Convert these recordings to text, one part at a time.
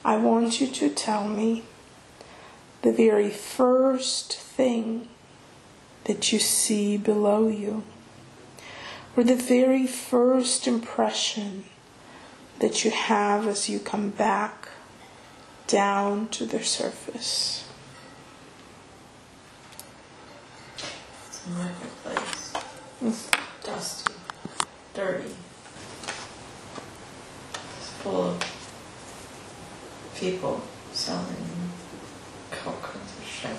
I want you to tell me the very first thing that you see below you, or the very first impression that you have as you come back down to the surface. It's a marketplace. It's dusty, dirty. It's full of people selling all kinds of shit.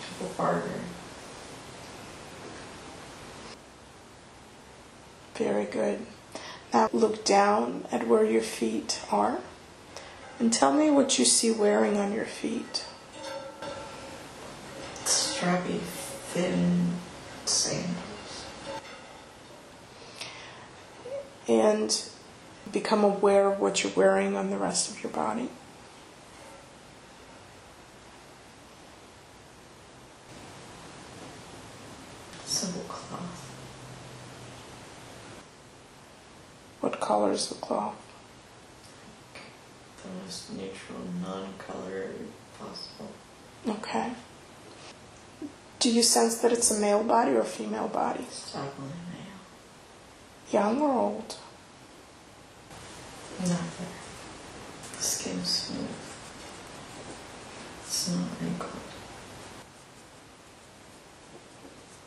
People bartering. Very good. Now look down at where your feet are and tell me what you see wearing on your feet. Strappy, thin sandals. And become aware of what you're wearing on the rest of your body. Simple cloth. What color is the cloth? The most neutral, non-color possible. Okay. Do you sense that it's a male body or a female body? It's definitely male. Young or old? Not there. The skin's smooth. It's not wrinkled.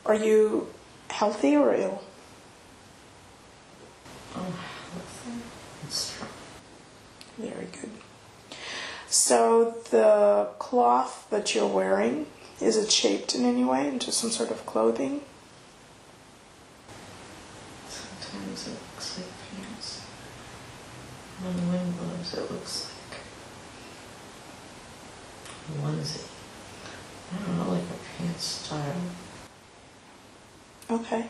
Are you healthy or ill? Oh, healthy and strong. Very good. So the cloth that you're wearing, is it shaped in any way into some sort of clothing? Sometimes it looks like pants. When the wind blows, it looks like a onesie. I don't know, like a pants style. Okay.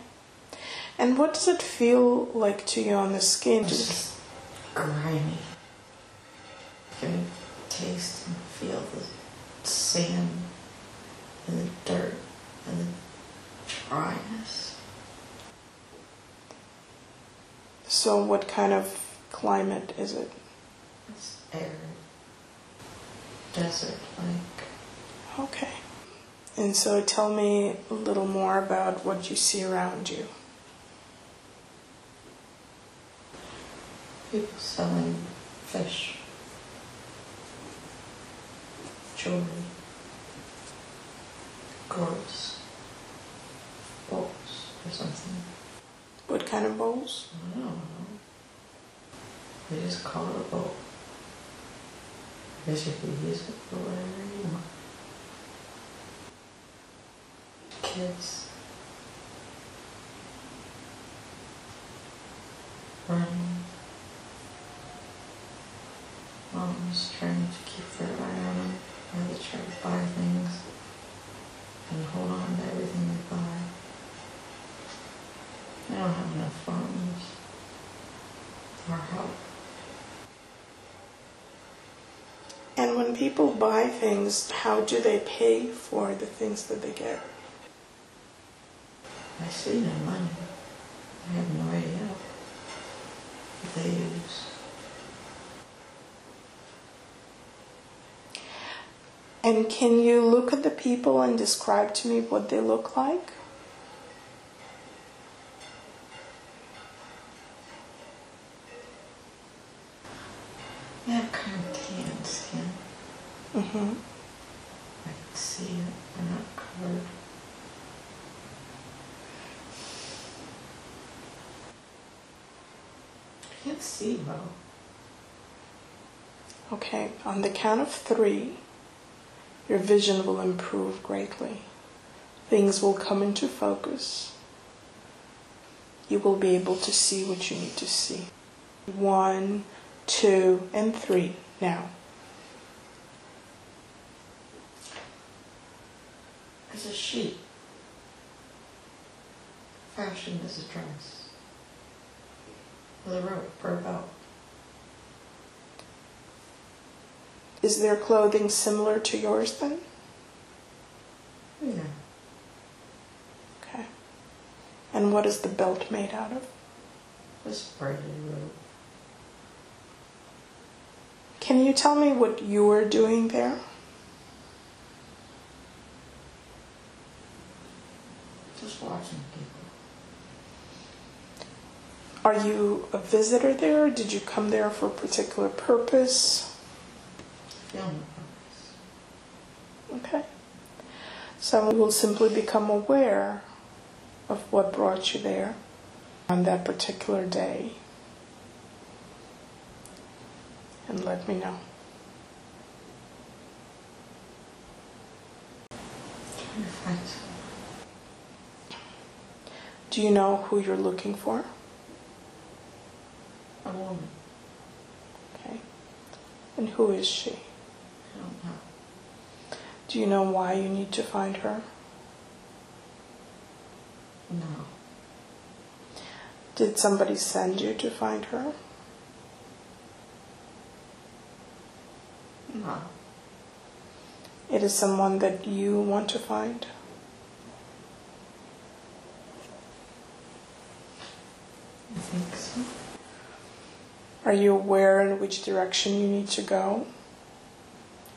And what does it feel like to you on the skin? It's just grimy. You can taste and feel the sand and the dirt and the dryness. So what kind of climate is it? It's arid. Desert-like. Okay. And so tell me a little more about what you see around you. People selling fish, jewelry, gourds, bowls, or something. What kind of bowls? I don't know. They just call it a bowl. I guess you could use it for whatever you want. Kids running. Moms trying to keep their eye on them while they try to buy things and hold on to everything they buy. They don't have enough funds or help. And when people buy things, how do they pay for the things that they get? I see no money. I have no idea what they use. And can you look at the people and describe to me what they look like? They have kind of tan skin. Mm-hmm. I can see it. They're not colored. I can't see well. Okay, on the count of 3, your vision will improve greatly. Things will come into focus. You will be able to see what you need to see. 1, 2, and 3. Now. It's a sheet. Fashioned as a dress. With a rope or a belt. Is their clothing similar to yours then? Yeah. Okay. And what is the belt made out of? This braided rope. Can you tell me what you were doing there? Just watching people. Are you a visitor there? Did you come there for a particular purpose? Film purpose. Okay. So we will simply become aware of what brought you there on that particular day. And let me know. Trying to find someone. Do you know who you're looking for? A woman. Okay. And who is she? I don't know. Do you know why you need to find her? No. Did somebody send you to find her? No. It is someone that you want to find? I think so. Are you aware in which direction you need to go?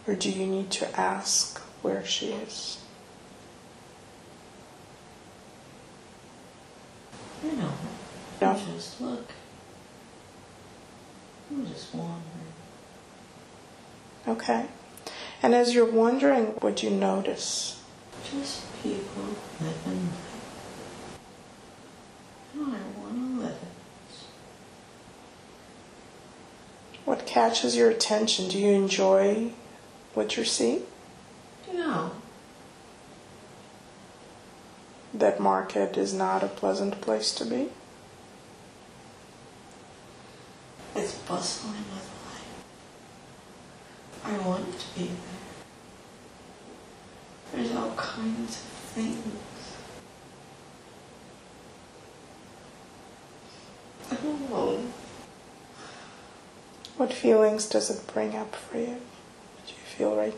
Or do you need to ask where she is? I don't know. No. Just look. I'm just wandering. Okay. And as you're wondering, what do you notice? Just people living. How I want to live it. What catches your attention? Do you enjoy what you see? No. That market is not a pleasant place to be? It's bustling with life. I want to be there. There's all kinds of things. I don't know. What feelings does it bring up for you? What do you feel right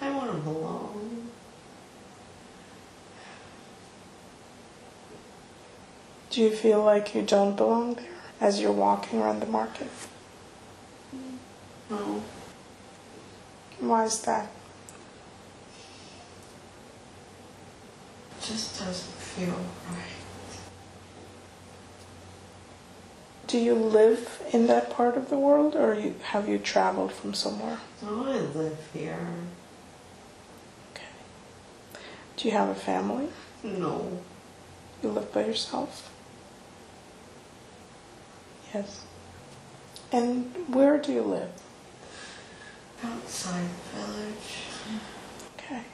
now? I want to belong. Do you feel like you don't belong there as you're walking around the market? No. Why is that? It just doesn't feel right. Do you live in that part of the world, or have you traveled from somewhere? No, I live here. Okay. Do you have a family? No. You live by yourself? Yes. And where do you live? Outside the village. Okay.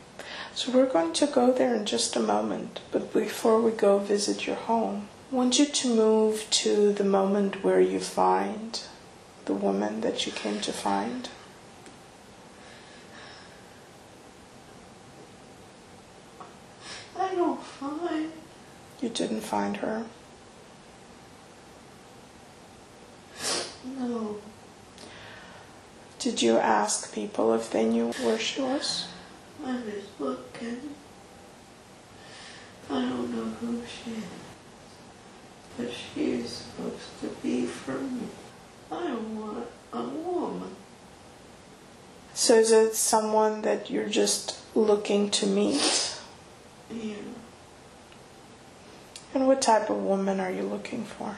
So we're going to go there in just a moment, but before we go visit your home, I want you to move to the moment where you find the woman that you came to find. I don't find. You didn't find her. No. Did you ask people if they knew where she was? I'm just looking. I don't know who she is. But she is supposed to be for me. I want a woman. So is it someone that you're just looking to meet? Yeah. And what type of woman are you looking for?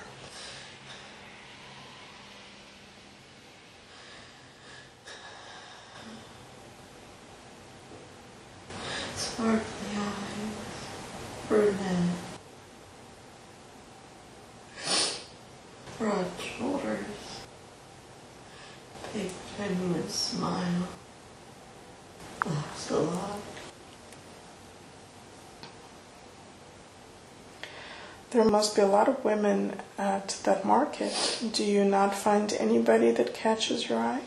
Sparkly eyes. Brunette. Broad shoulders. Big genuine smile. Laughs a lot. There must be a lot of women at that market. Do you not find anybody that catches your eye?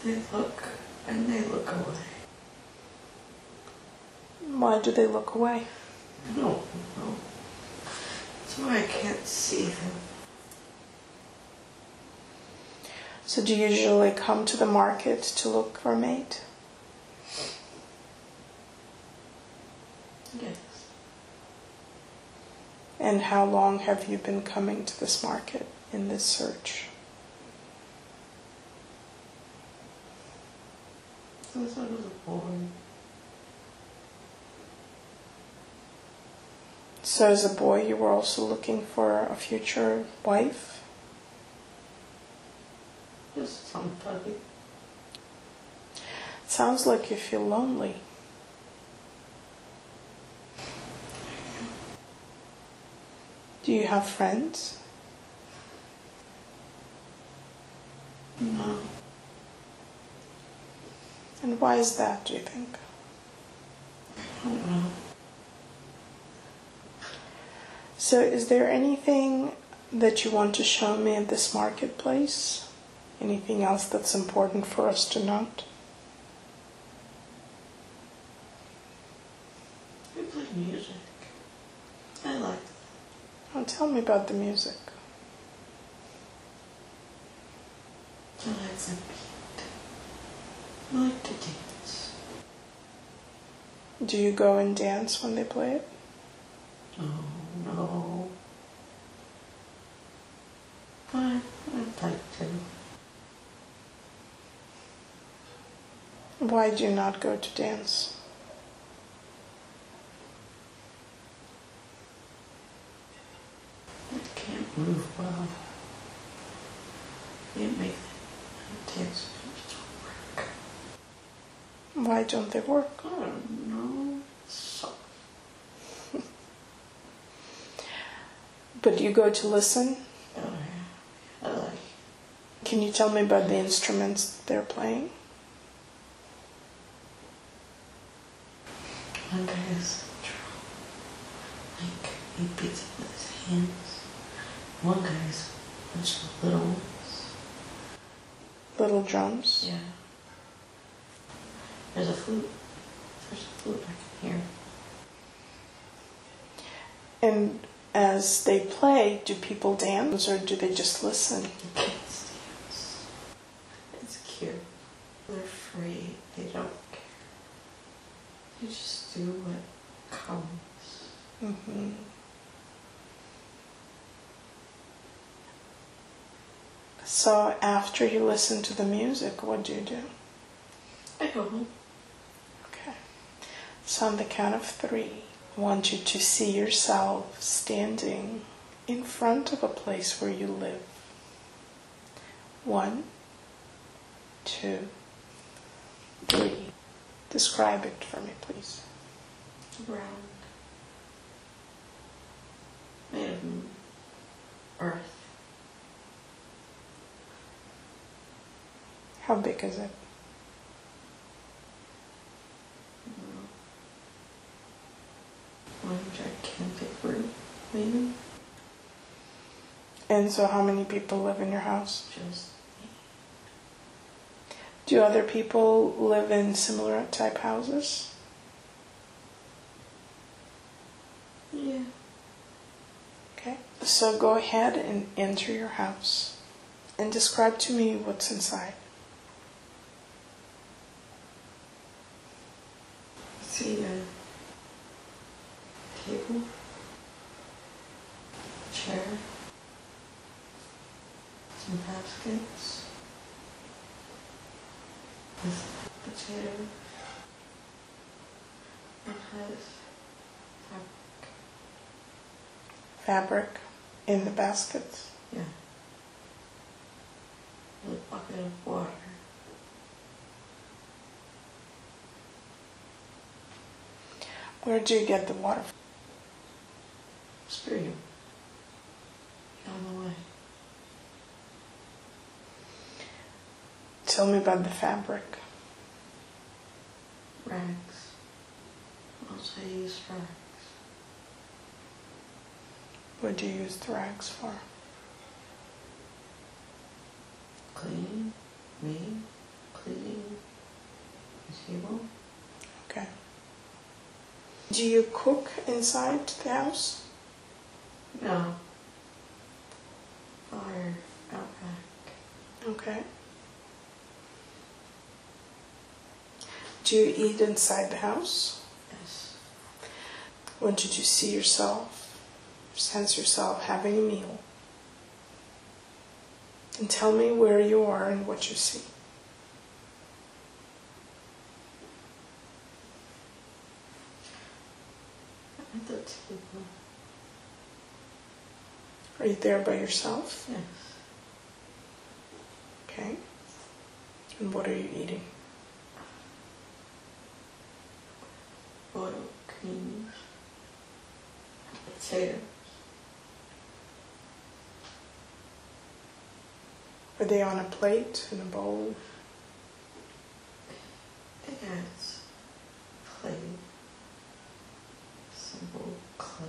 They look and they look away. Why do they look away? I don't know. That's why I can't see them. So do you usually come to the market to look for a mate? Yes. And how long have you been coming to this market in this search? Since I was a boy. So as a boy you were also looking for a future wife? Just somebody. Sounds like you feel lonely. Do you have friends? No. And why is that, do you think? I don't know. So is there anything that you want to show me at this marketplace? Anything else that's important for us to note? We play music. I like it. Oh, tell me about the music. I like the beat. I like to dance. Do you go and dance when they play it? Oh, no. I'd like to. Why do you not go to dance? I can't move well. Can't make the dance work. Why don't they work? I don't know. So. But you go to listen? Oh, yeah. I like it. Can you tell me about the instruments they're playing? One guy is like he beats it with his hands. One guy is a bunch of little ones. Little drums? Yeah. There's a flute. There's a flute I can hear. And as they play, do people dance or do they just listen? The kids dance. It's cute. They're free. They don't care. They just do what comes. Mm-hmm. So after you listen to the music, what do you do? I go home. Okay. So on the count of 3, I want you to see yourself standing in front of a place where you live. 1, 2, 3. Describe it for me, please. Round. Made of earth. How big is it? One gigantic room, maybe. And so how many people live in your house? Just me. Do other people live in similar type houses? Yeah. Okay. So go ahead and enter your house and describe to me what's inside. See a table, chair, some baskets with potatoes. It has fabric. Fabric in the baskets. Yeah. With a bucket of water. Where do you get the water from? Stream. On the way. Tell me about the fabric. Rags. What else I use rags? What do you use the rags for? Cleaning. Me. Cleaning the table. Okay. Do you cook inside the house? No. Fire out back. Okay. Do you eat inside the house? Yes. When did you see yourself, sense yourself having a meal? And tell me where you are and what you see. At the table. Are you there by yourself? Yes. Okay. And what are you eating? Boiled greens. Potatoes. Are they on a plate, in a bowl? Yes. Clay. Simple clay.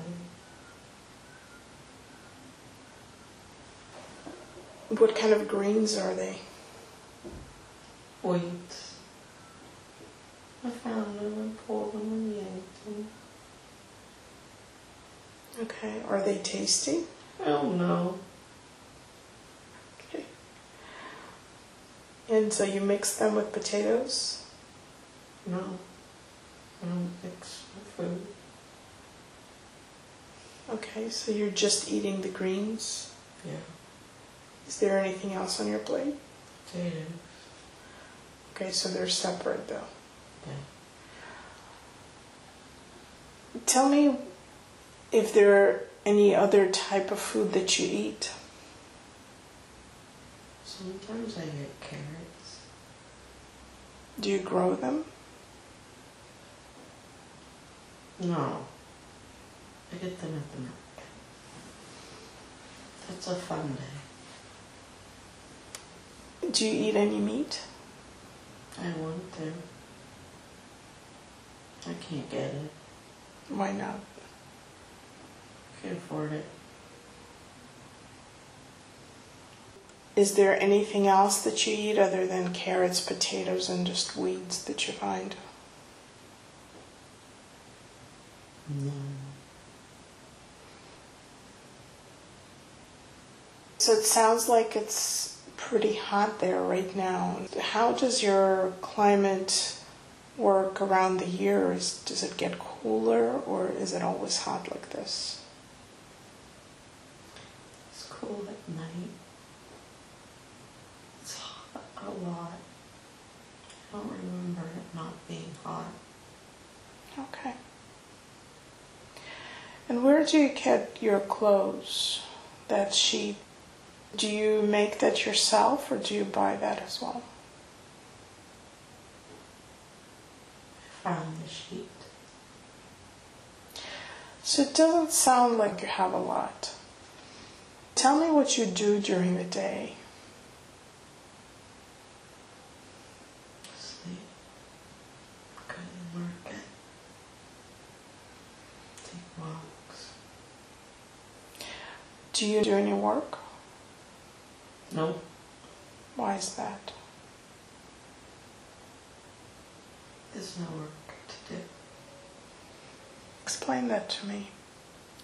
What kind of greens are they? Wheat. I found them and pulled them and yanked them. Okay. Are they tasty? Oh no. Okay. And so you mix them with potatoes? No. I don't mix my food. Okay, so you're just eating the greens? Yeah. Is there anything else on your plate? Potatoes. Okay, so they're separate though. Yeah. Tell me if there are any other type of food that you eat. Sometimes I get carrots. Do you grow them? No. I get them at the market. That's a fun day. Do you eat any meat? I want to. I can't get it. Why not? Can't afford it. Is there anything else that you eat other than carrots, potatoes, and just weeds that you find? No. So it sounds like it's pretty hot there right now. How does your climate work around the year? Does it get cooler or is it always hot like this? It's cool at night. It's hot a lot. I don't remember it not being hot. Okay. And where do you get your clothes? That sheet? Do you make that yourself or do you buy that as well? I found the sheet. So it doesn't sound like you have a lot. Tell me what you do during the day. Sleep. Go to the market. Take walks. Do you do any work? Nope. Why is that? There's no work to do. Explain that to me.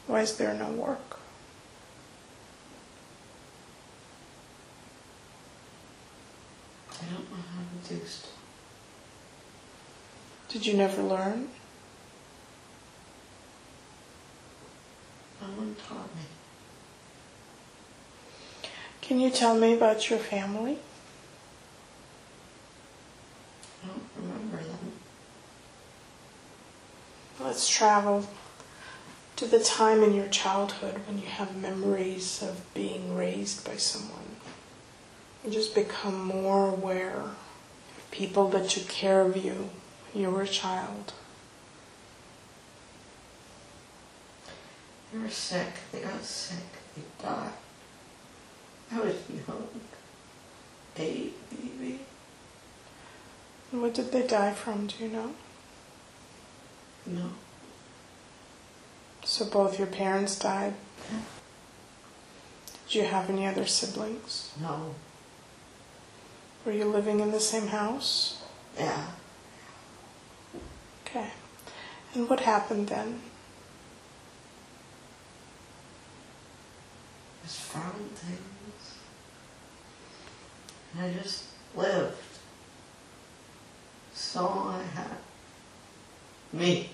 Why is there no work? I don't know how to do stuff. Did you never learn? No one taught me. Can you tell me about your family? I don't remember them. Let's travel to the time in your childhood when you have memories of being raised by someone. And just become more aware of people that took care of you when you were a child. They were sick. They got sick. They died. I was young. 8, maybe. And what did they die from, do you know? No. So both your parents died? Yeah. Did you have any other siblings? No. Were you living in the same house? Yeah. Okay. And what happened then? Just found things. And I just lived. That's all I had. Me.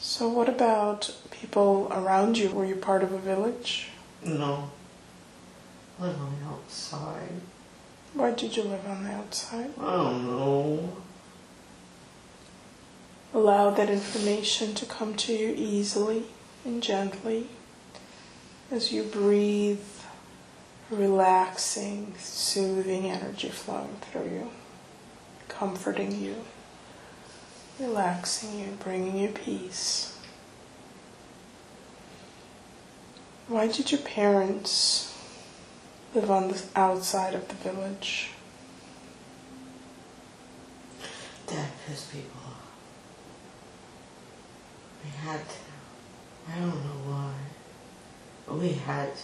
So what about people around you? Were you part of a village? No. Live on the outside. Why did you live on the outside? I don't know. Allow that information to come to you easily and gently as you breathe, relaxing, soothing energy flowing through you, comforting you, relaxing you, bringing you peace. Why did your parents live on the outside of the village? Dad pissed people off. We had to. I don't know why. But we had to.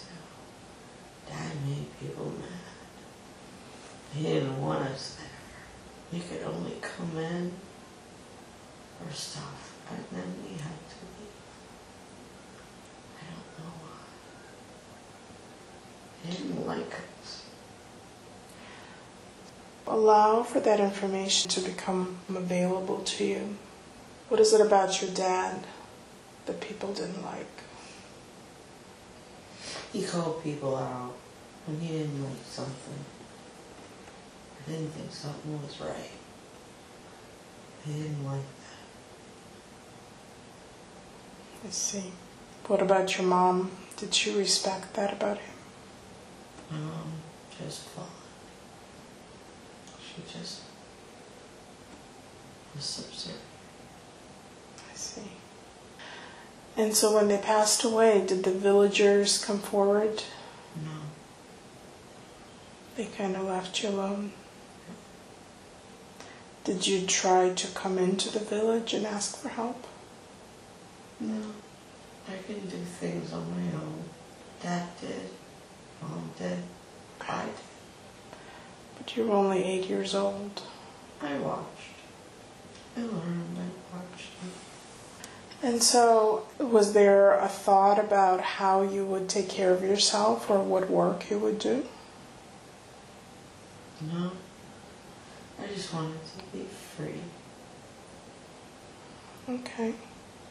Dad made people mad. He didn't want us there. We could only come in for stuff, and then we had to leave. I don't know why. He didn't like us. Allow for that information to become available to you. What is it about your dad that people didn't like? He called people out when he didn't like something. I didn't think something was right. He didn't like that. I see. What about your mom? Did she respect that about him? Just fine. She just was subservient. I see. And so when they passed away, did the villagers come forward? No. They kind of left you alone. Did you try to come into the village and ask for help? No. I can do things on my own. Dad did. Mom did. I did. But you were only 8 years old. I watched. I learned. I watched. And so, was there a thought about how you would take care of yourself or what work you would do? No. I just wanted to be free. Okay.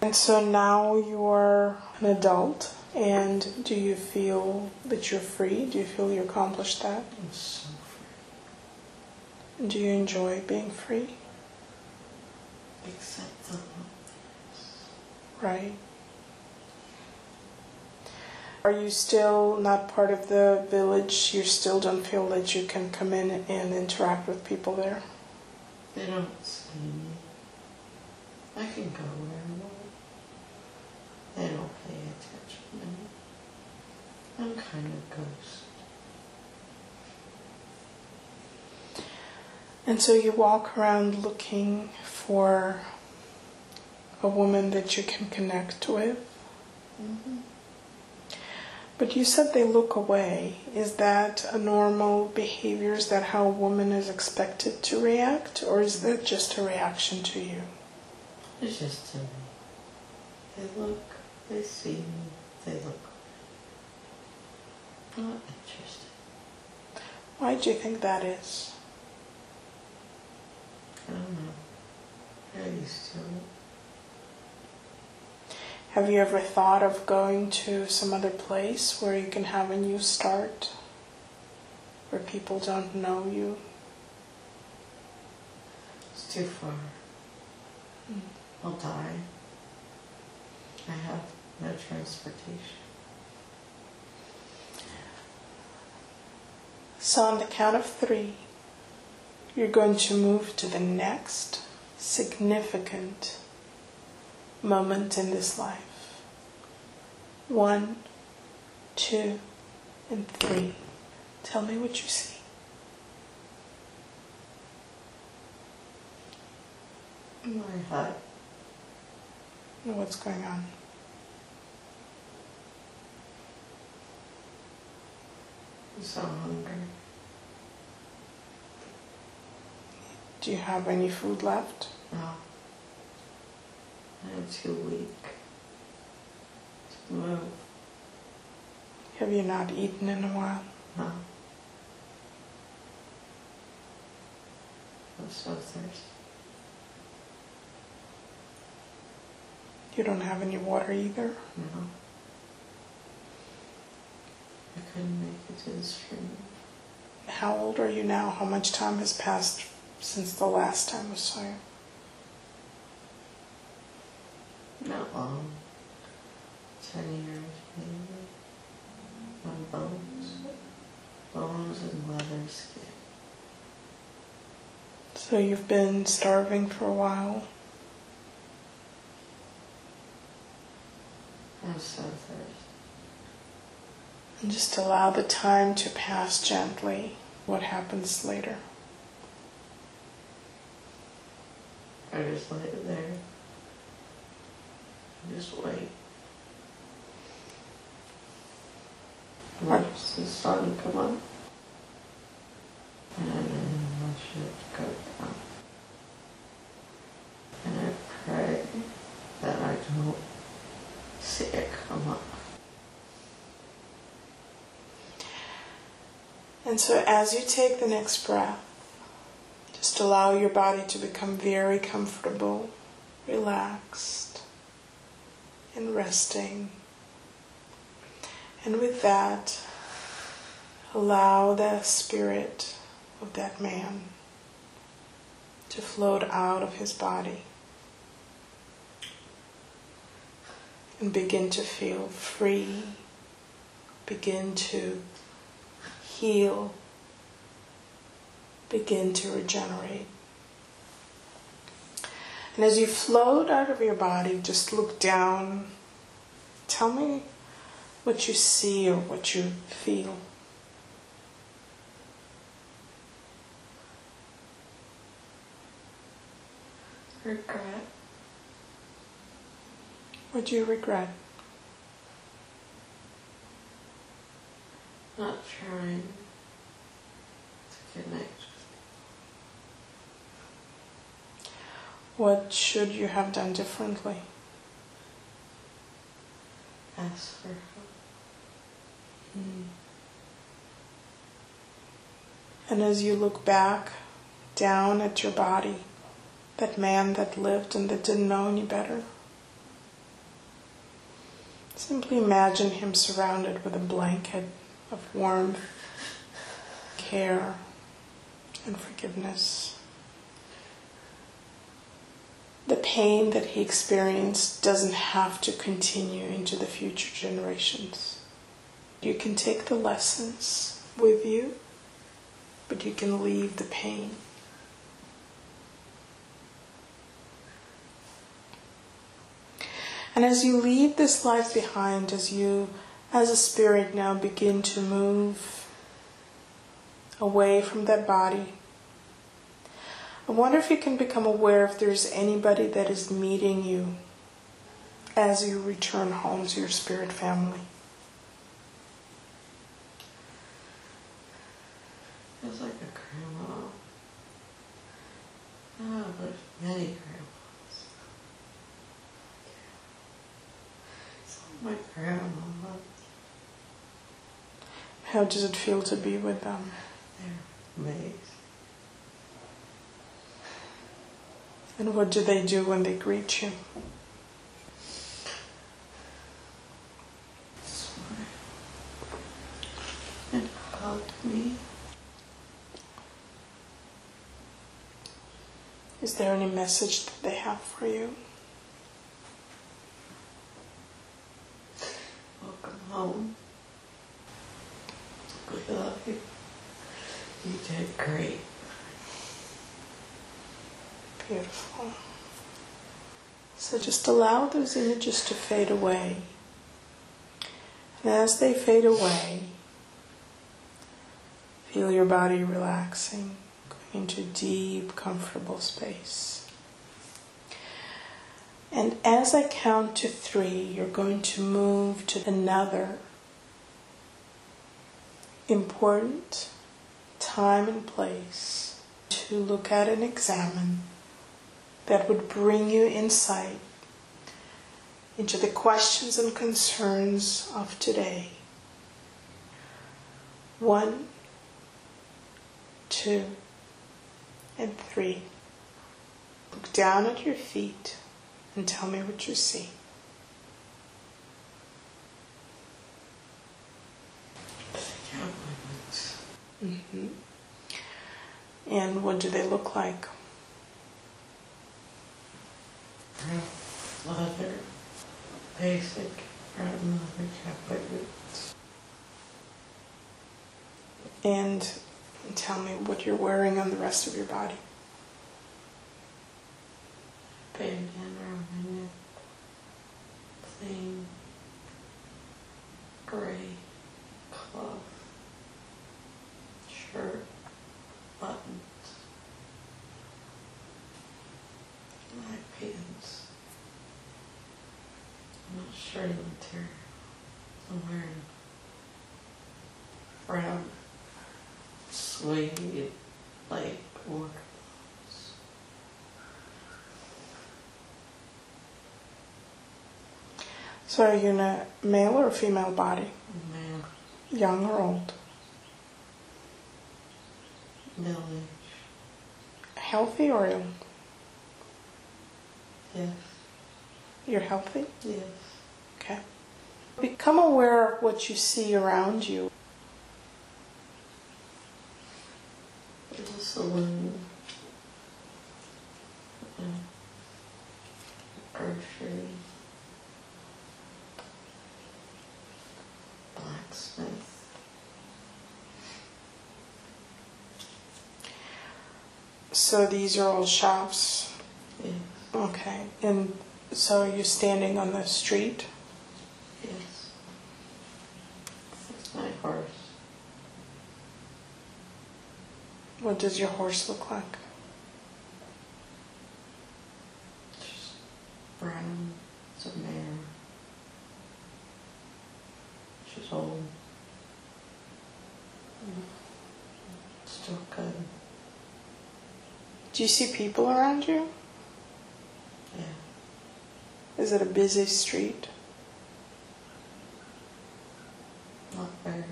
And so now you're an adult, and do you feel that you're free? Do you feel you accomplished that? I'm so free. Do you enjoy being free? Except the Right. Are you still not part of the village? You still don't feel that you can come in and interact with people there? They don't see me. I can go where I want. They don't pay attention to me. I'm kind of a ghost. And so you walk around looking for a woman that you can connect with. Mm-hmm. But you said they look away. Is that a normal behavior? Is that how a woman is expected to react? Or is that just a reaction to you? It's just to me. They look, they see me, they look. I'm not interested. Why do you think that is? I don't know. I'm used to it. Have you ever thought of going to some other place where you can have a new start? Where people don't know you? It's too far. I'll die. I have no transportation. So on the count of 3, you're going to move to the next significant moment in this life. 1, 2, and 3. Tell me what you see. My hut. And what's going on? I'm so hungry. Do you have any food left? No. I'm too weak to move. Have you not eaten in a while? No. I'm so thirsty. You don't have any water either? No. I couldn't make it to the stream. How old are you now? How much time has passed since the last time I saw you? Not long. 10 years, maybe. On bones. Bones and leather skin. So you've been starving for a while? I'm so thirsty. And just allow the time to pass gently. What happens later? I just lay there. And just wait. Watch the sun come up. And then watch it go down. And I pray that I don't see it come up. And so as you take the next breath, just allow your body to become very comfortable, relaxed, and resting. And with that, allow the spirit of that man to float out of his body and begin to feel free, begin to heal, begin to regenerate. And as you float out of your body, just look down. Tell me what you see or what you feel. Regret. What do you regret? Not trying to connect. What should you have done differently? Ask for help. And as you look back down at your body, that man that lived and that didn't know any better, simply imagine him surrounded with a blanket of warmth, care, and forgiveness. The pain that he experienced doesn't have to continue into the future generations. You can take the lessons with you, but you can leave the pain. And as you leave this life behind, as you, as a spirit now, begin to move away from that body, I wonder if you can become aware if there's anybody that is meeting you as you return home to your spirit family. Feels like a grandma. Oh, there's many grandmas. It's all my grandmas. How does it feel to be with them? They're amazing. And what do they do when they greet you? Smile and hug me. Is there any message that they have for you? Welcome home. We love you. You did great. Beautiful. So just allow those images to fade away. And as they fade away, feel your body relaxing, going into deep, comfortable space. And as I count to 3, you're going to move to another important time and place to look at and examine that would bring you insight into the questions and concerns of today. 1, 2, And 3. Look down at your feet and tell me what you see. Mm-hmm. And what do they look like? Leather, basic brown leather cowboy boots. And tell me what you're wearing on the rest of your body. Bandana around my neck, plain gray cloth shirt, buttons, my pants. I'm not sure the material. I'm wearing brown suede like work clothes. So are you in a male or female body? Male. Young or old? Middle age. Healthy or ill? Yes. You're healthy? Yes. Okay. Become aware of what you see around you. There's a saloon. Grocery. Blacksmith. So these are all shops? Yes. Okay. And so you're standing on the street? Yes. That's my horse. What does your horse look like? She's brown. It's a mare. She's old. Still good. Do you see people around you? Yeah. Is it a busy street? Not very.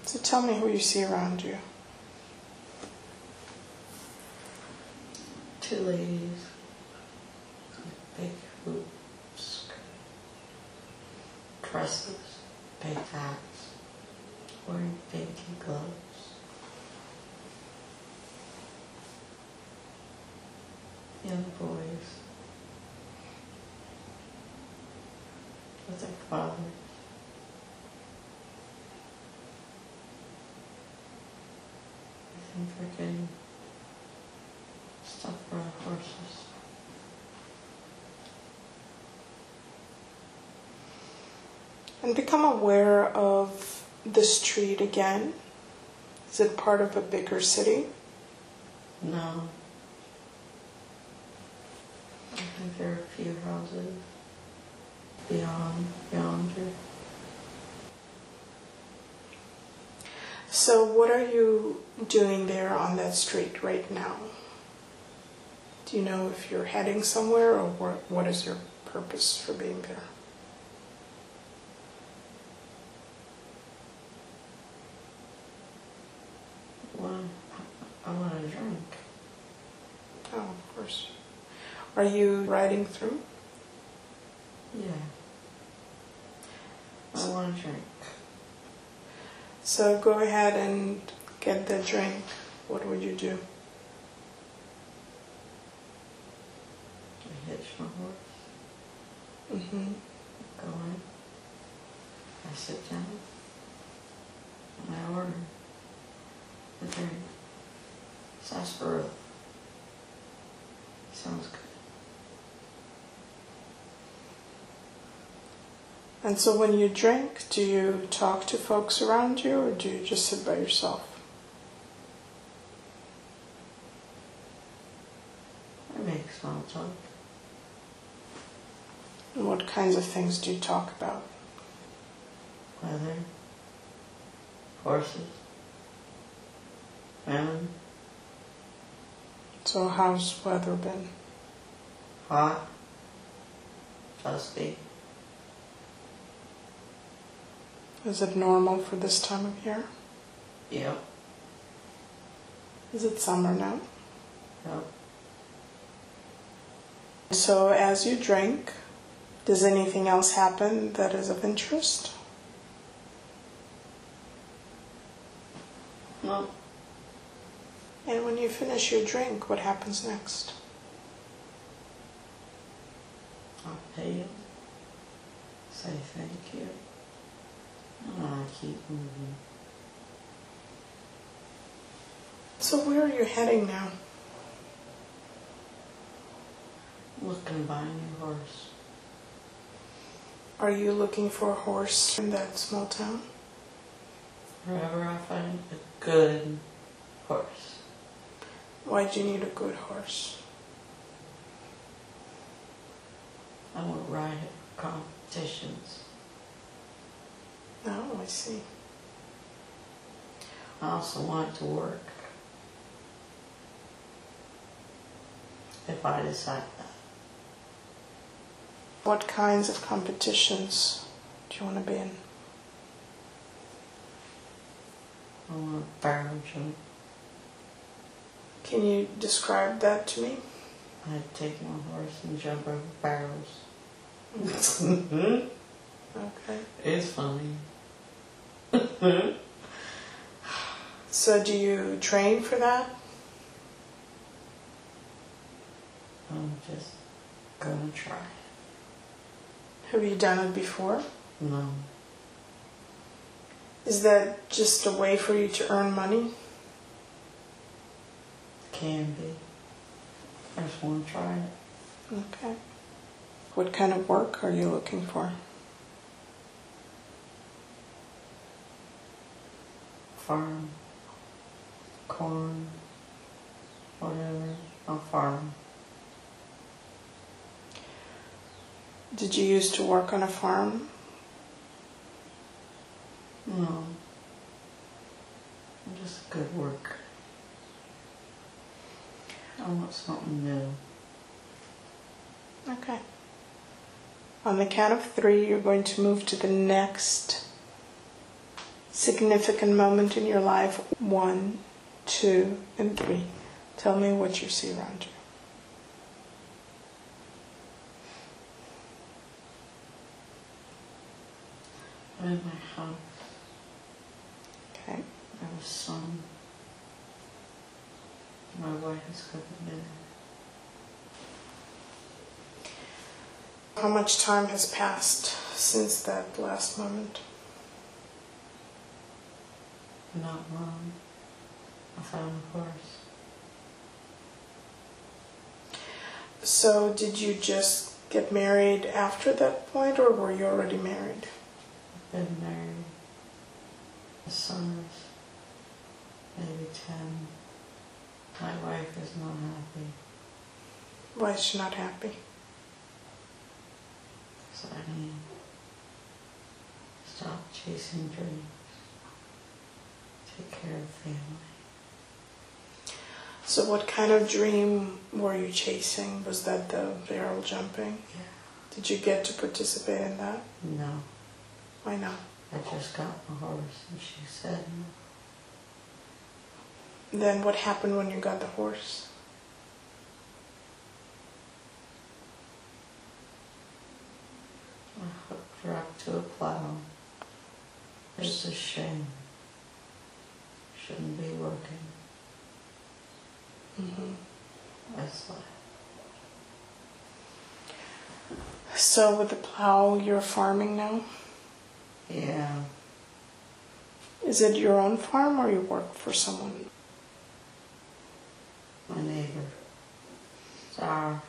So tell me who you see around you. 2 ladies with big hoops, dresses, big hats, wearing pinky gloves. Young boys with their fathers. I think they're getting stuff for our horses. And become aware of the street again. Is it part of a bigger city? No. I think there are a few houses yonder. So what are you doing there on that street right now? Do you know if you're heading somewhere, or what is your purpose for being there? Well, I want to drink. Oh, of course. Are you riding through? Yeah. I want to drink. So go ahead and get the drink. What would you do? I hitch my horse. Mm-hmm. Go in. I sit down. And I order the drink. Sarsaparilla. Sounds good. And so when you drink, do you talk to folks around you, or do you just sit by yourself? I make small talk. And what kinds of things do you talk about? Weather. Horses. Women. So how's weather been? Hot. Dusty. Is it normal for this time of year? Yep. Is it summer now? Yep. So as you drink, does anything else happen that is of interest? No. And when you finish your drink, what happens next? I'll pay you. Say thank you. And I keep moving. So where are you heading now? Looking to buy a new horse. Are you looking for a horse in that small town? Wherever I find a good horse. Why do you need a good horse? I won't ride it for competitions. Oh, I see. I also want it to work. If I decide that. What kinds of competitions do you want to be in? I want a barrel jump. Can you describe that to me? I'd take my horse and jump over barrels. Okay. It's funny. So do you train for that? I'm just gonna try. Have you done it before? No. Is that just a way for you to earn money? Can be. I just want to try it. Okay. What kind of work are you looking for? Farm. Corn. Whatever. I'll farm. Did you used to work on a farm? No. I'm just a good worker. I want something new. Okay. On the count of 3, you're going to move to the next significant moment in your life. 1, 2, and 3. Tell me what you see around you. I'm in my house. Okay. I have a son. My wife is cooking dinner. How much time has passed since that last moment? Not long. I found a horse. So did you just get married after that point, or were you already married? I've been married. The son is maybe 10. My wife is not happy. Why is she not happy? So I need to stop chasing dreams. Take care of family. So what kind of dream were you chasing? Was that the barrel jumping? Yeah. Did you get to participate in that? No. Why not? I just got my horse and she said no. Then what happened when you got the horse? I hooked her up to a plow. It's a shame. Shouldn't be working. Mm-hmm. That's life. So with the plow, you're farming now? Yeah. Is it your own farm or you work for someone? My neighbor. It's our.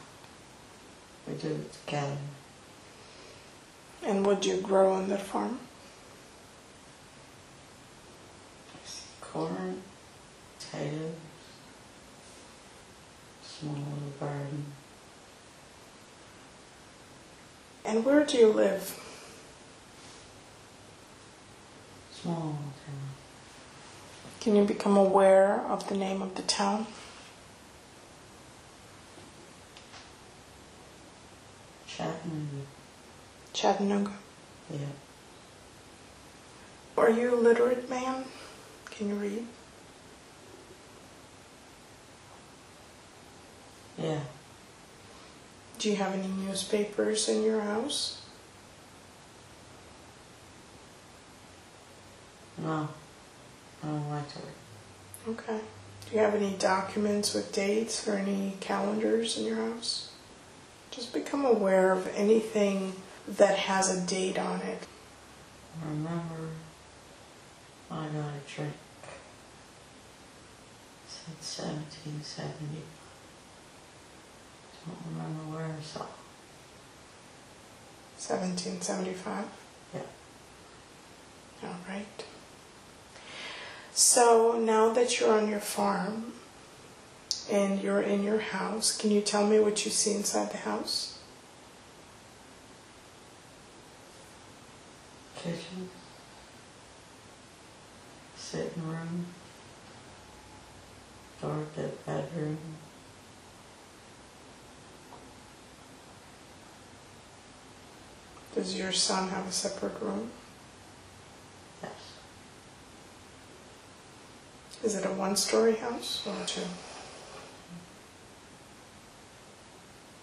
We do it together. And what do you grow on that farm? Corn, potatoes, small little garden. And where do you live? Small town. Can you become aware of the name of the town? Chattanooga. Chattanooga. Yeah. Are you a literate man? Can you read? Yeah. Do you have any newspapers in your house? No. I don't like to read. Okay. Do you have any documents with dates or any calendars in your house? Just become aware of anything that has a date on it. I remember I got a drink. It said 1770. Don't remember where I saw it. 1775? Yeah. All right. So now that you're on your farm and you're in your house, can you tell me what you see inside the house? Kitchen. Sitting room. Door to the bedroom. Does your son have a separate room? Yes. Is it a one-story house or two?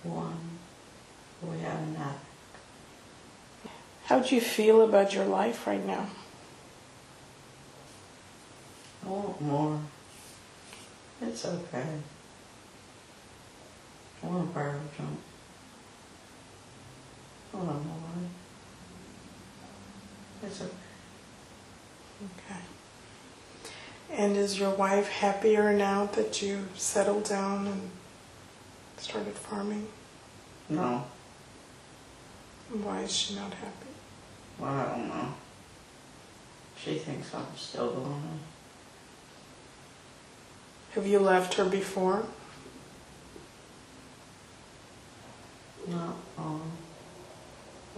One. We have an attic. How do you feel about your life right now? I want more. It's okay. I want a barrel jump. I want more. It's okay. Okay. And is your wife happier now that you settled down and started farming? No. Why is she not happy? Well, I don't know. She thinks I'm still the one. Have you left her before? Not on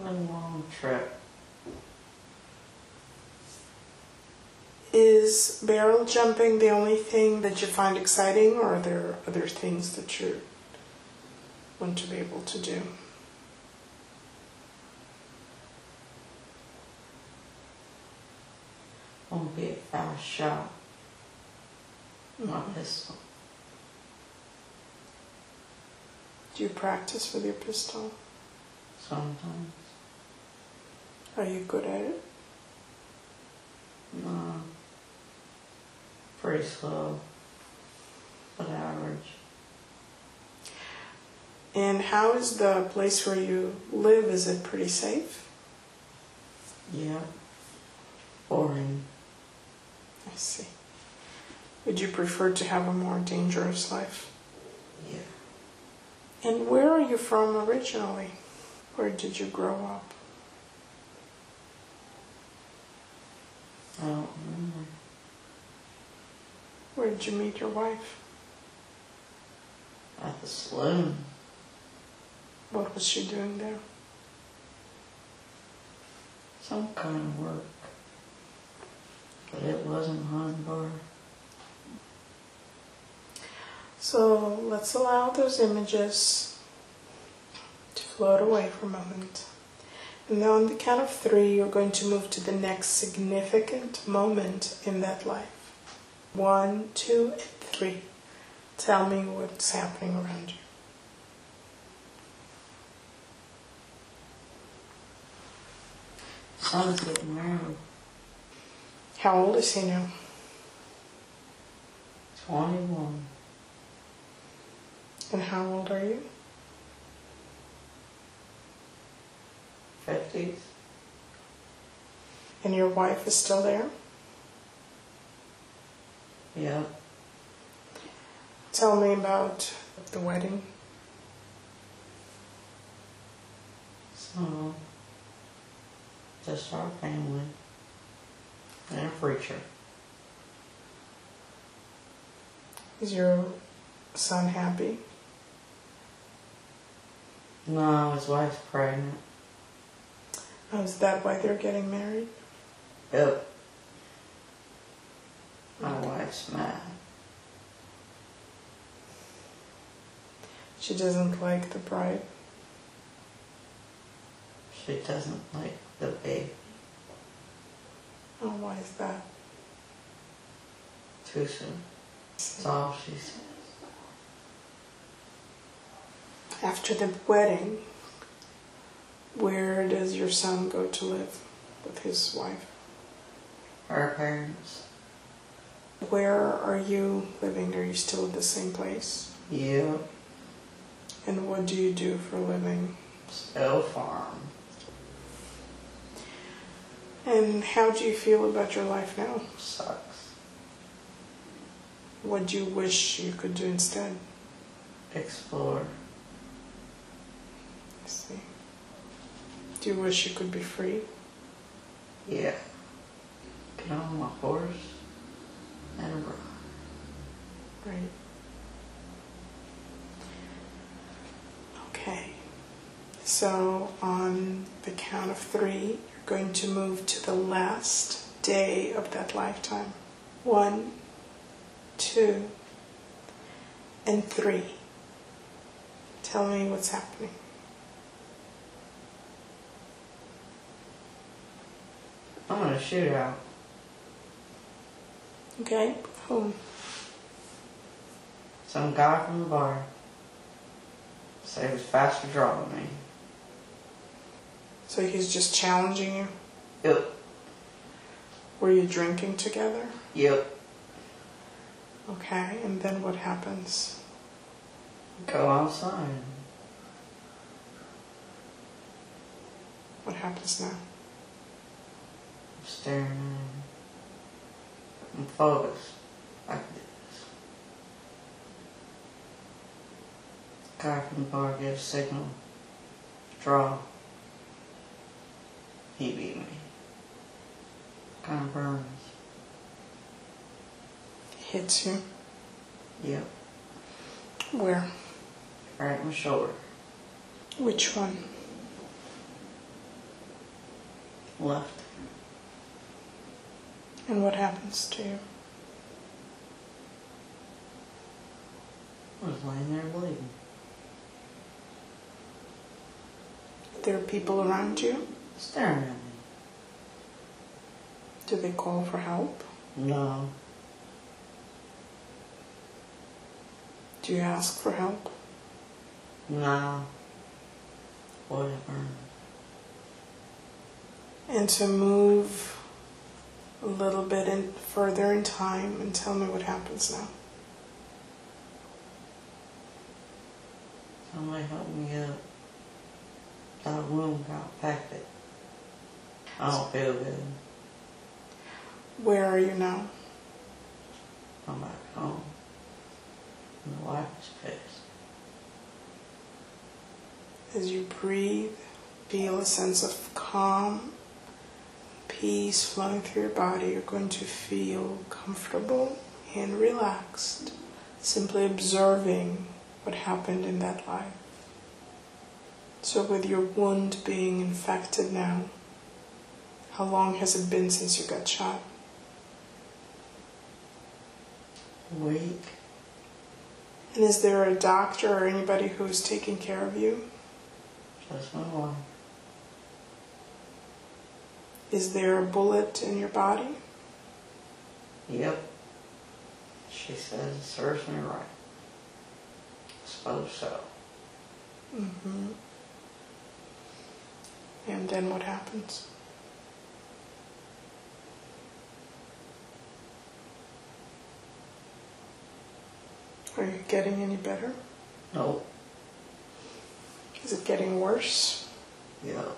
a long trip. Is barrel jumping the only thing that you find exciting, or are there other things that you want to be able to do? I want to be a fast shot. Not pistol. Do you practice with your pistol? Sometimes. Are you good at it? No. Pretty slow. But average. And how is the place where you live? Is it pretty safe? Yeah. Boring. I see. Would you prefer to have a more dangerous life? Yeah. And where are you from originally? Where did you grow up? I don't remember. Where did you meet your wife? At the saloon. What was she doing there? Some kind of work. But it wasn't hard bar. So let's allow those images to float away for a moment. And then on the count of 3, you're going to move to the next significant moment in that life. 1, 2, and 3. Tell me what's happening around you. Son's getting married. How old is he now? 21. And how old are you? 50s. And your wife is still there? Yeah. Tell me about the wedding. So, just our family. And a preacher. Is your son happy? No, his wife's pregnant. Oh, is that why they're getting married? Yep. My wife's mad. She doesn't like the bride. She doesn't like the baby. Oh, why is that? Too soon. That's all she says. After the wedding, where does your son go to live with his wife? Her parents. Where are you living? Are you still at the same place? Yeah. And what do you do for a living? Still farm. And how do you feel about your life now? Sucks. What do you wish you could do instead? Explore. I see. Do you wish you could be free? Yeah. Get on my horse and ride. Right. Okay. So on the count of 3, you're going to move to the last day of that lifetime. 1, 2, and 3. Tell me what's happening. I'm gonna shoot out. Okay? Whom? Some guy from the bar. Said he was faster draw than me. So he's just challenging you? Yep. Were you drinking together? Yep. Okay, and then what happens? Go outside. What happens now? I'm staring at him. I'm focused. Like this. Guy from the bar gives a signal. Draw. He beat me. Kind of burns. Hits you? Yep. Where? Right in my shoulder. Which one? Left. And what happens to you? I was laying there bleeding. There are people around you? Staring at me. Do they call for help? No. Do you ask for help? No. Whatever. And to move a little bit further in time and tell me what happens now. Somebody help me up. That wound got infected. I don't feel good. Where are you now? I'm back home. My wife is pissed. As you breathe, feel a sense of calm, peace flowing through your body. You're going to feel comfortable and relaxed, simply observing what happened in that life. So with your wound being infected now, how long has it been since you got shot? A week. And is there a doctor or anybody who's taking care of you? Just my wife. Is there a bullet in your body? Yep. She says it serves me right. I suppose so. Mm-hmm. And then what happens? Are you getting any better? Nope. Is it getting worse? Yep.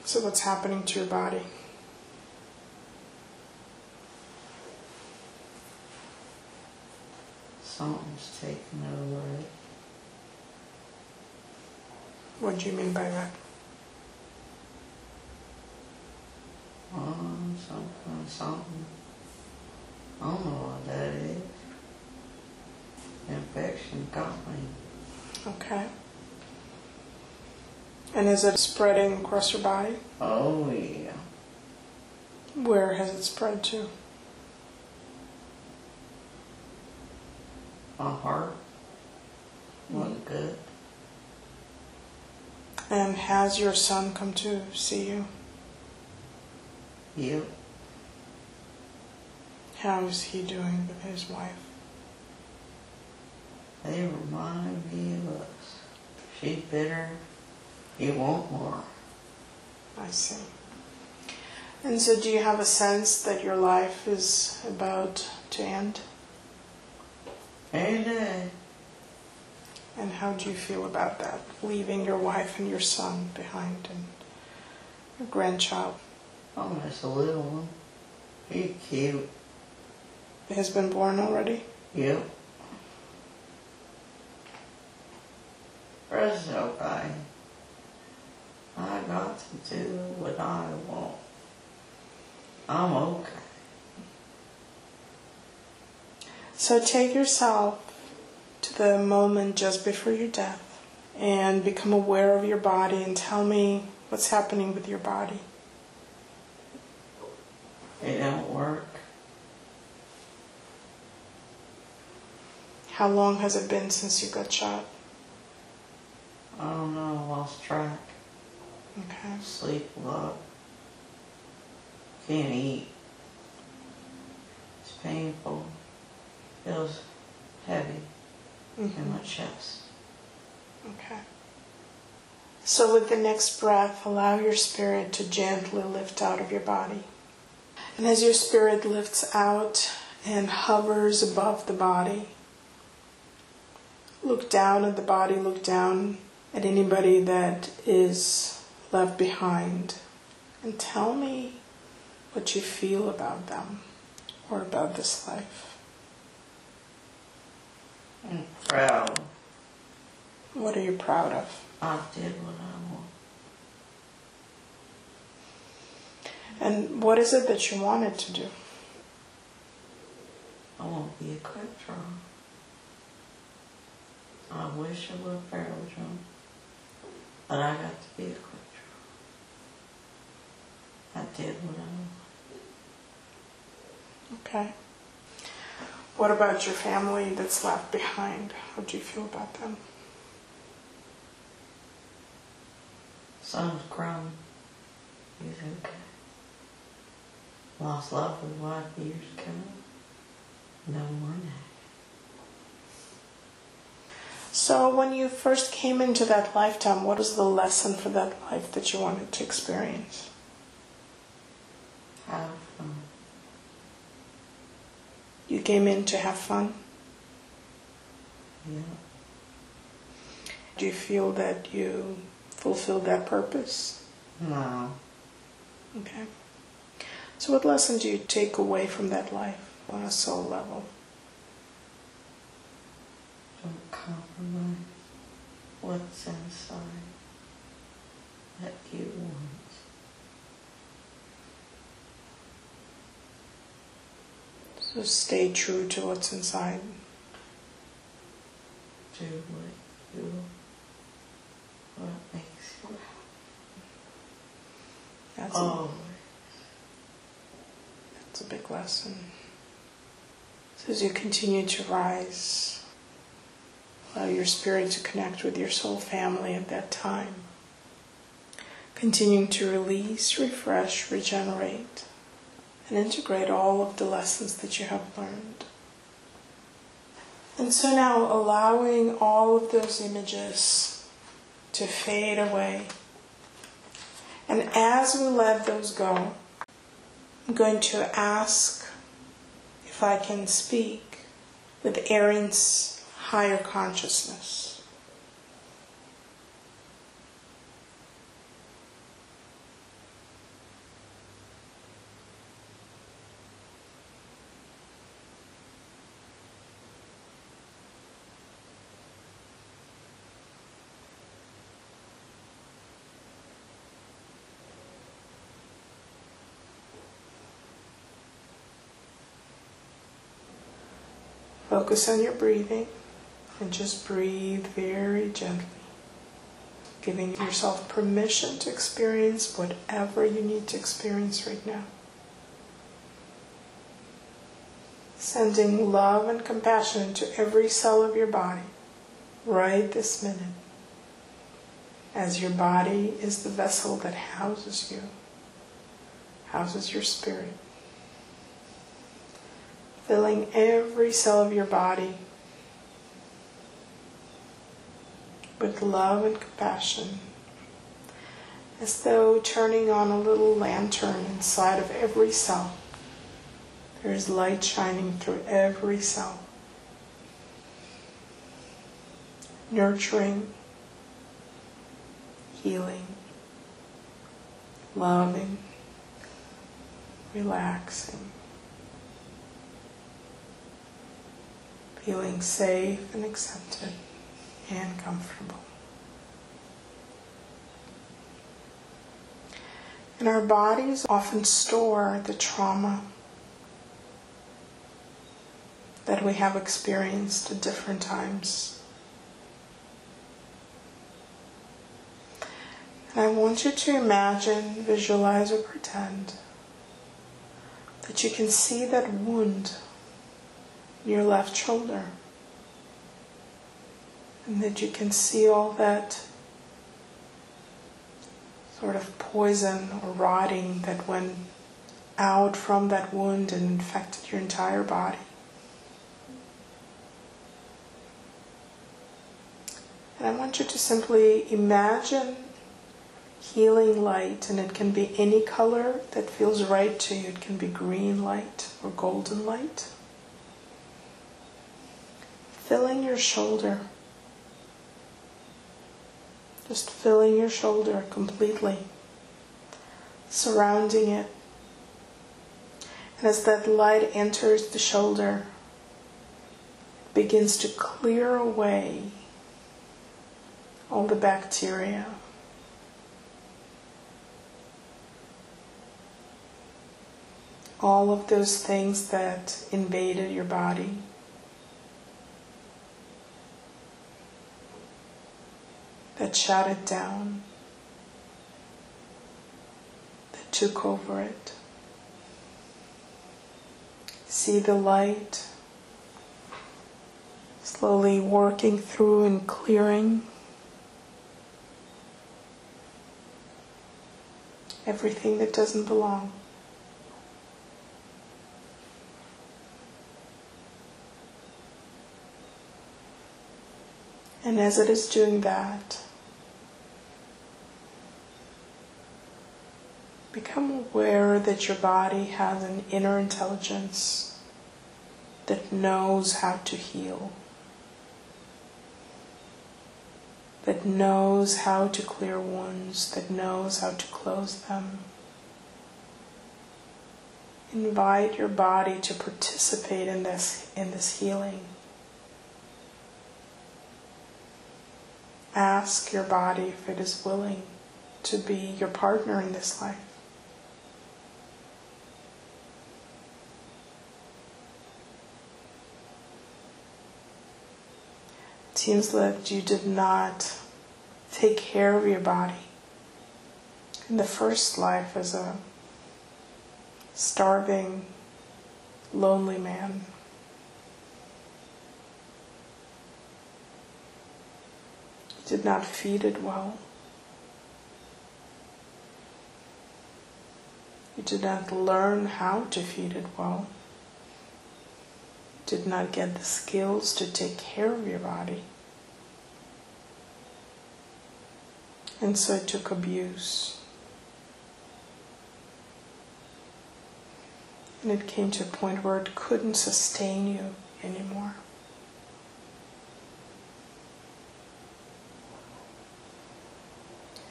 So what's happening to your body? Something's taking over it. What do you mean by that? Something. I don't know what that is. Infection got me. Okay. And is it spreading across your body? Oh yeah. Where has it spread to? My heart wasn't good. And has your son come to see you? Yep. How is he doing with his wife? They remind me of us. She's bitter. You want more. I see. And so do you have a sense that your life is about to end? Every day. And how do you feel about that? Leaving your wife and your son behind and your grandchild? Oh, that's a little one. He's cute. He has been born already? Yep. That's okay. I got to do what I want. I'm okay. So take yourself to the moment just before your death and become aware of your body and tell me what's happening with your body. It don't work. How long has it been since you got shot? I don't know, I lost track. Okay. Sleep a lot. Can't eat. It's painful. Feels heavy in my chest. Okay. So with the next breath, allow your spirit to gently lift out of your body. And as your spirit lifts out and hovers above the body, look down at the body, look down at anybody that is left behind, and tell me what you feel about them or about this life. I'm proud. What are you proud of? I did what I want. And what is it that you wanted to do? I want to be a quick draw. I wish I were a barrel drum, but I got to be a quick draw. I did what I wanted. Okay. What about your family that's left behind? How do you feel about them? Son's grown. He's okay. Lost love with wife years ago. No more now. So when you first came into that lifetime, what was the lesson for that life that you wanted to experience? Have fun. You came in to have fun? Yeah. Do you feel that you fulfilled that purpose? No. Okay. So what lesson do you take away from that life on a soul level? Don't compromise what's inside that you want. So stay true to what's inside. Do what makes you happy. That's a big lesson. So as you continue to rise, allow your spirit to connect with your soul family at that time. Continuing to release, refresh, regenerate, and integrate all of the lessons that you have learned. And so now allowing all of those images to fade away. And as we let those go, I'm going to ask if I can speak with Erin's higher consciousness. Focus on your breathing and just breathe very gently, giving yourself permission to experience whatever you need to experience right now. Sending love and compassion into every cell of your body right this minute, as your body is the vessel that houses you, houses your spirit. Filling every cell of your body with love and compassion, as though turning on a little lantern inside of every cell. There is light shining through every cell, nurturing, healing, loving, relaxing, feeling safe and accepted and comfortable. And our bodies often store the trauma that we have experienced at different times. And I want you to imagine, visualize, or pretend that you can see that wound in your left shoulder, and that you can see all that sort of poison or rotting that went out from that wound and infected your entire body. And I want you to simply imagine healing light, and it can be any color that feels right to you. It can be green light or golden light, filling your shoulder. Just filling your shoulder completely, surrounding it. And as that light enters the shoulder, it begins to clear away all the bacteria, all of those things that invaded your body. That shut it down, that took over it. See the light slowly working through and clearing everything that doesn't belong. And as it is doing that, become aware that your body has an inner intelligence that knows how to heal, that knows how to clear wounds, that knows how to close them. Invite your body to participate in this healing. Ask your body if it is willing to be your partner in this life. It seems that you did not take care of your body in the first life as a starving, lonely man. You did not feed it well. You did not learn how to feed it well. You did not get the skills to take care of your body. And so it took abuse. And it came to a point where it couldn't sustain you anymore.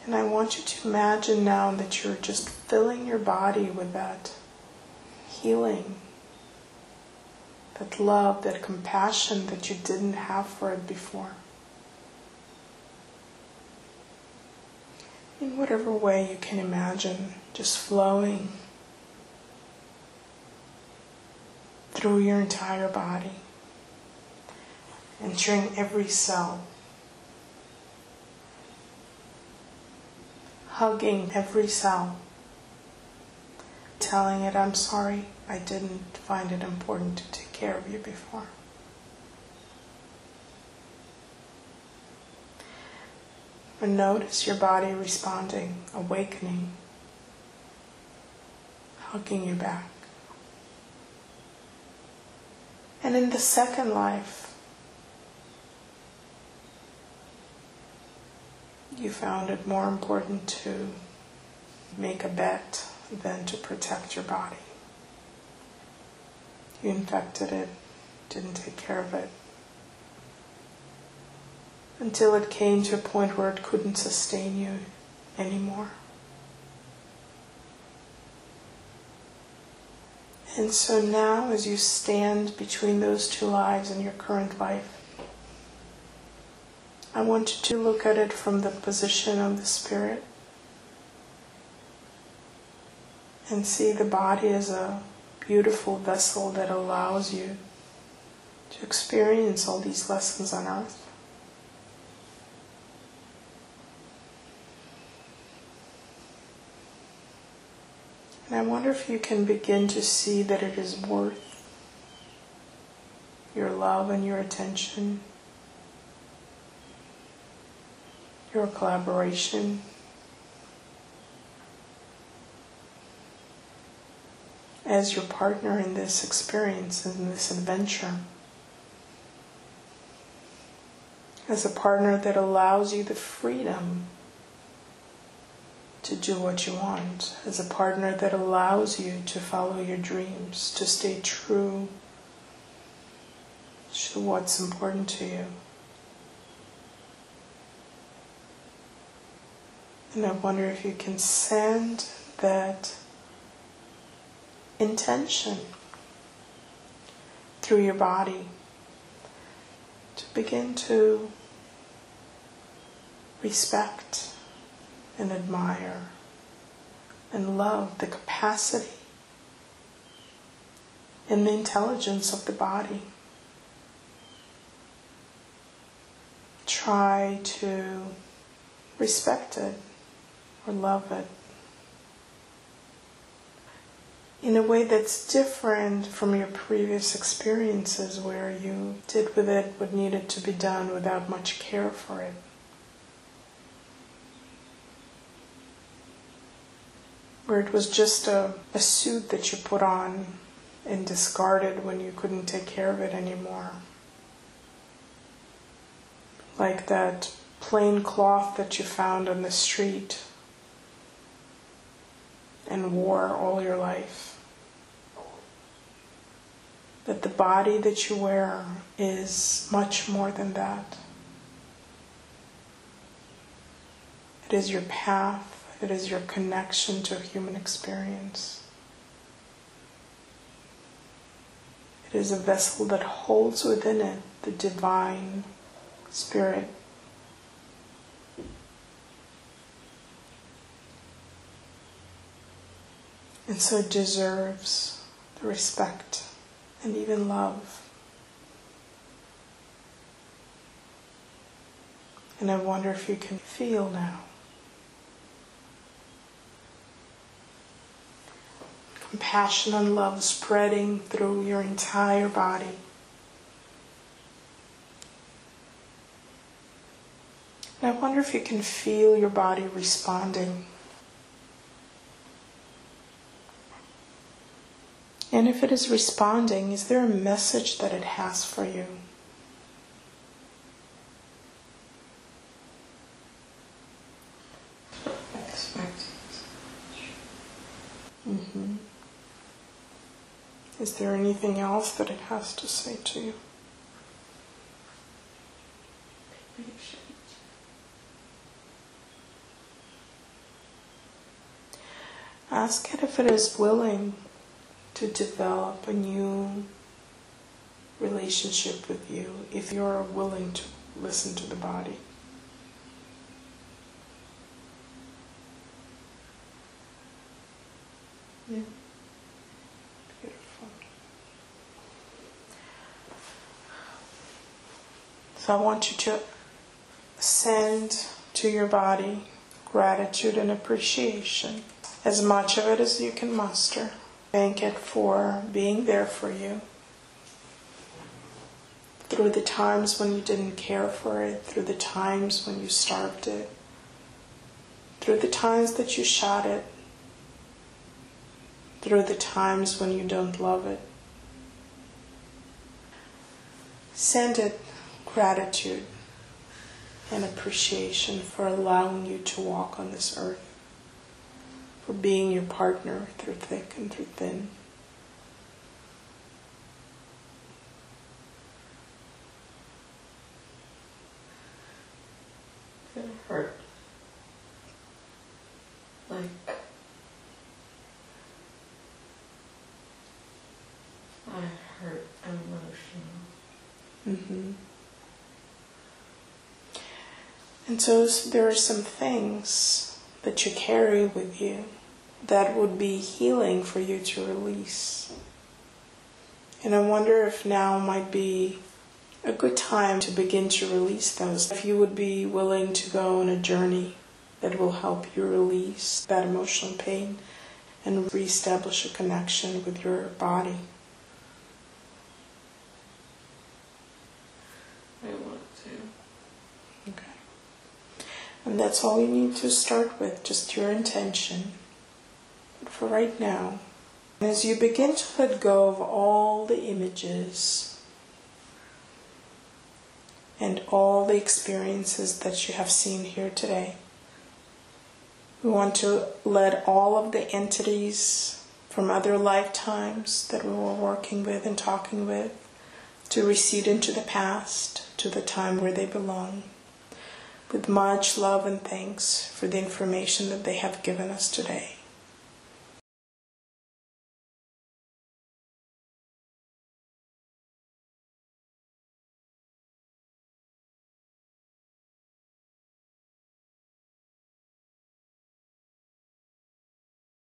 And I want you to imagine now that you're just filling your body with that healing, that love, that compassion that you didn't have for it before. In whatever way you can imagine, just flowing through your entire body, entering every cell, hugging every cell, telling it, I'm sorry, I didn't find it important to take care of you before. And notice your body responding, awakening, hugging you back. And in the second life, You found it more important to make a bet than to protect your body. You infected it, didn't take care of it, until it came to a point where it couldn't sustain you anymore. And so now, as you stand between those two lives in your current life, I want you to look at it from the position of the spirit and see the body as a beautiful vessel that allows you to experience all these lessons on earth. And I wonder if you can begin to see that it is worth your love and your attention, your collaboration, as your partner in this experience, in this adventure. As a partner that allows you the freedom to do what you want, as a partner that allows you to follow your dreams, to stay true to what's important to you. And I wonder if you can send that intention through your body to begin to respect and admire and love the capacity and the intelligence of the body. Try to respect it or love it in a way that's different from your previous experiences, where you did with it what needed to be done without much care for it. Where it was just a suit that you put on and discarded when you couldn't take care of it anymore. Like that plain cloth that you found on the street and wore all your life. That the body that you wear is much more than that. It is your path. It is your connection to a human experience. It is a vessel that holds within it the divine spirit. And so it deserves the respect and even love. And I wonder if you can feel now compassion and love spreading through your entire body. And I wonder if you can feel your body responding. And if it is responding, is there a message that it has for you? Is there anything else that it has to say to you? Ask it if it is willing to develop a new relationship with you, if you're willing to listen to the body. Yeah. Beautiful. So I want you to send to your body gratitude and appreciation, as much of it as you can muster. Thank it for being there for you through the times when you didn't care for it, through the times when you starved it, through the times that you shot it, through the times when you don't love it. Send it gratitude and appreciation for allowing you to walk on this earth, for being your partner through thick and through thin. It hurt. Like I hurt emotional. Mm-hmm. And so there are some things that you carry with you that would be healing for you to release. And I wonder if now might be a good time to begin to release those. If you would be willing to go on a journey that will help you release that emotional pain and reestablish a connection with your body. I want to. Okay. And that's all you need to start with, just your intention. But for right now, as you begin to let go of all the images and all the experiences that you have seen here today, we want to let all of the entities from other lifetimes that we were working with and talking with to recede into the past, to the time where they belong, with much love and thanks for the information that they have given us today.